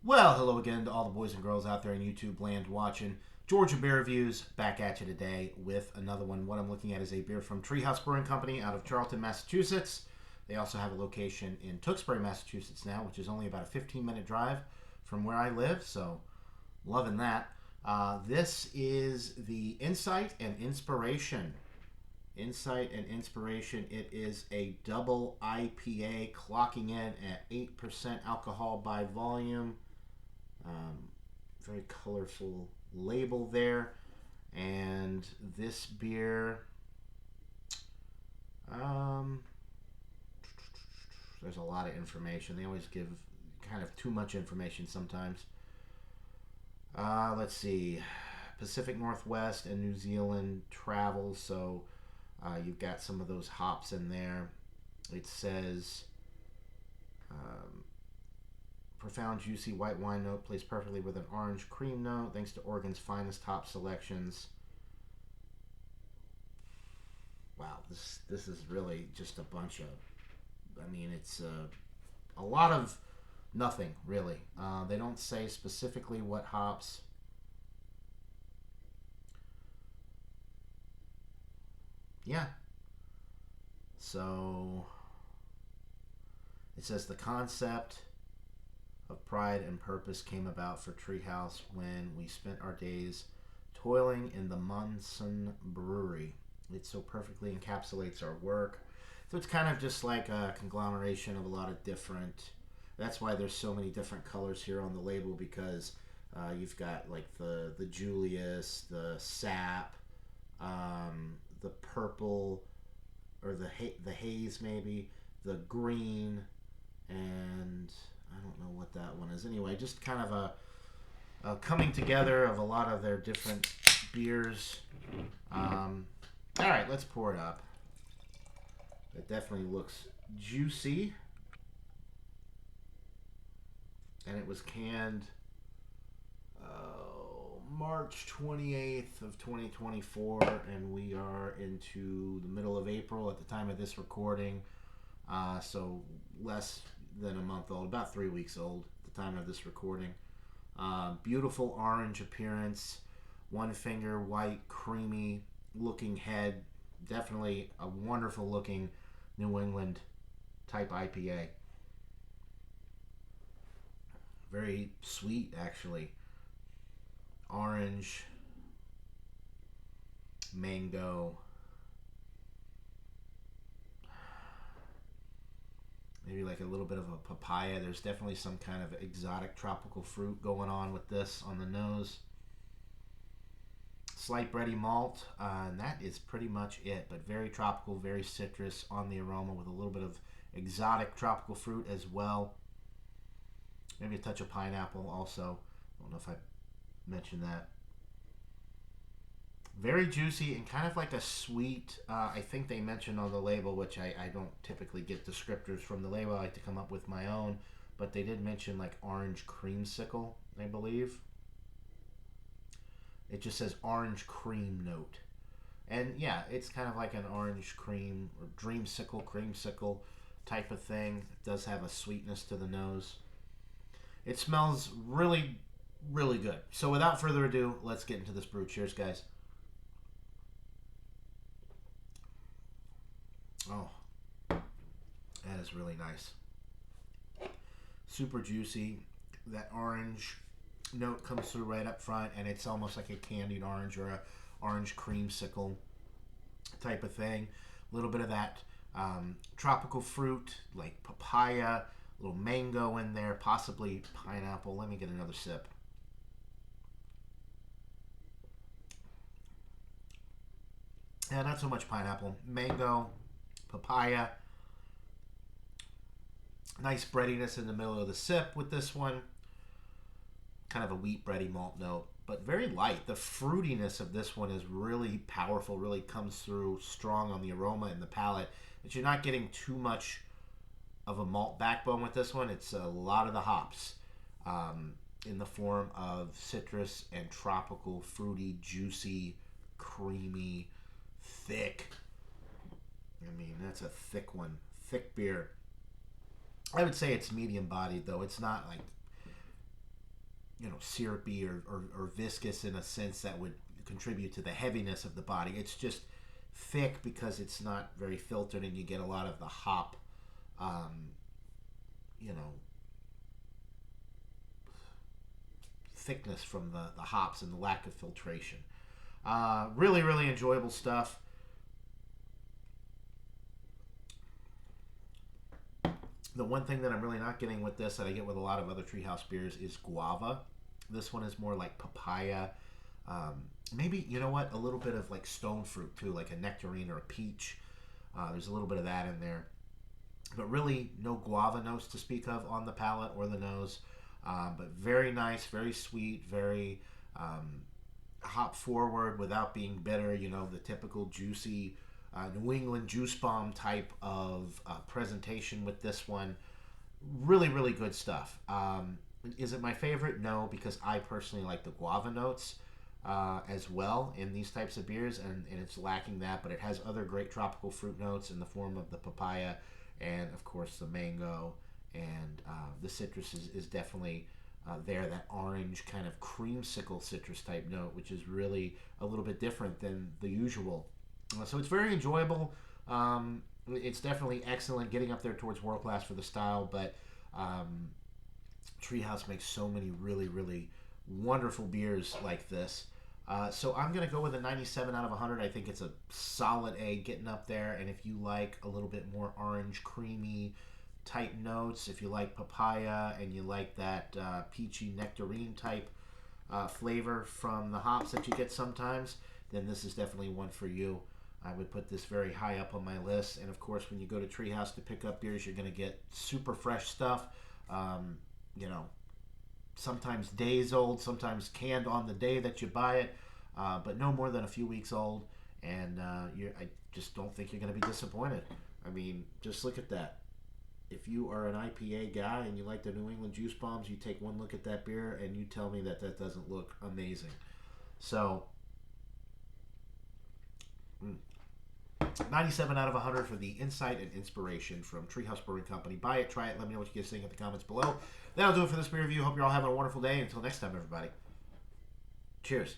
Well, hello again to all the boys and girls out there in YouTube land watching. Georgia Beer Reviews back at you today with another one. What I'm looking at is a beer from Treehouse Brewing Company out of Charlton, Massachusetts. They also have a location in Tewksbury, Massachusetts now, which is only about a 15-minute drive from where I live, so loving that. This is the Insight and Inspiration. Insight and Inspiration. It is a double IPA clocking in at 8% alcohol by volume. Very colorful label there. And this beer, there's a lot of information. They always give kind of too much information sometimes. Let's see. Pacific Northwest and New Zealand travel, so you've got some of those hops in there. It says profound, juicy white wine note plays perfectly with an orange cream note thanks to Oregon's finest hop selections. Wow, this is really just a bunch of, it's a lot of nothing, really. They don't say specifically what hops. Yeah. So it says the concept of pride and purpose came about for Treehouse when we spent our days toiling in the Munson Brewery. It so perfectly encapsulates our work. So it's kind of just like a conglomeration of a lot of different. That's why there's so many different colors here on the label, because you've got like the Julius, the sap, the purple, or the haze maybe, the green, and I don't know what that one is. Anyway, just kind of a coming together of a lot of their different beers. All right, let's pour it up. It definitely looks juicy. And it was canned March 28th of 2024, and we are into the middle of April at the time of this recording. So less than a month old, about 3 weeks old at the time of this recording. Beautiful orange appearance, one finger white, creamy looking head. Definitely a wonderful looking New England type IPA. Very sweet, actually. Orange, mango, maybe like a little bit of a papaya. There's definitely some kind of exotic tropical fruit going on with this on the nose. Slight bready malt, and that is pretty much it. But very tropical, very citrus on the aroma with a little bit of exotic tropical fruit as well. Maybe a touch of pineapple also. I don't know if I mentioned that. Very juicy and kind of like a sweet, I think they mentioned on the label, which I don't typically get descriptors from the label. I like to come up with my own. But they did mention like orange creamsicle, I believe. It just says orange cream note. And yeah, it's kind of like an orange cream or dreamsicle, creamsicle type of thing. It does have a sweetness to the nose. It smells really, really good. So without further ado, let's get into this brew. Cheers, guys. Oh, that is really nice. Super juicy. That orange note comes through right up front, and it's almost like a candied orange or a orange creamsicle type of thing. A little bit of that tropical fruit like papaya, a little mango in there, possibly pineapple. Let me get another sip. Yeah, not so much pineapple. Mango, papaya. Nice breadiness in the middle of the sip with this one. Kind of a wheat bready malt note, but very light. The fruitiness of this one is really powerful, really comes through strong on the aroma and the palate. But you're not getting too much of a malt backbone with this one. It's a lot of the hops in the form of citrus and tropical, fruity, juicy, creamy, thick. That's a thick one. Thick beer. I would say it's medium bodied, though. It's not like syrupy or viscous in a sense that would contribute to the heaviness of the body. It's just thick because it's not very filtered, and you get a lot of the hop, um, you know, thickness from the hops and the lack of filtration. Really, really enjoyable stuff. The one thing that I'm really not getting with this that I get with a lot of other Treehouse beers is guava. This one is more like papaya. Maybe, you know what, a little bit of like stone fruit too, like a nectarine or a peach. There's a little bit of that in there. But really, no guava notes to speak of on the palate or the nose. But very nice, very sweet, very hop forward without being bitter. The typical juicy New England juice bomb type of presentation with this one. Really, really good stuff. Is it my favorite? No, because I personally like the guava notes as well in these types of beers, and it's lacking that, but it has other great tropical fruit notes in the form of the papaya and, of course, the mango, and the citrus is definitely there, that orange kind of creamsicle citrus type note, which is really a little bit different than the usual. So it's very enjoyable. It's definitely excellent, getting up there towards world class for the style, but Treehouse makes so many really, really wonderful beers like this. So I'm going to go with a 97 out of 100. I think it's a solid A, getting up there. And if you like a little bit more orange, creamy type notes, if you like papaya and you like that peachy nectarine type flavor from the hops that you get sometimes, then this is definitely one for you. I would put this very high up on my list. And of course, when you go to Treehouse to pick up beers, you're going to get super fresh stuff. Sometimes days old, sometimes canned on the day that you buy it, but no more than a few weeks old. And I just don't think you're going to be disappointed. I mean, just look at that. If you are an IPA guy and you like the New England juice bombs, you take one look at that beer and you tell me that that doesn't look amazing. So, 97 out of 100 for the insight and inspiration from Treehouse Brewing Company. Buy it, try it, let me know what you guys think in the comments below. That'll do it for this beer review. Hope you're all having a wonderful day. Until next time, everybody. Cheers.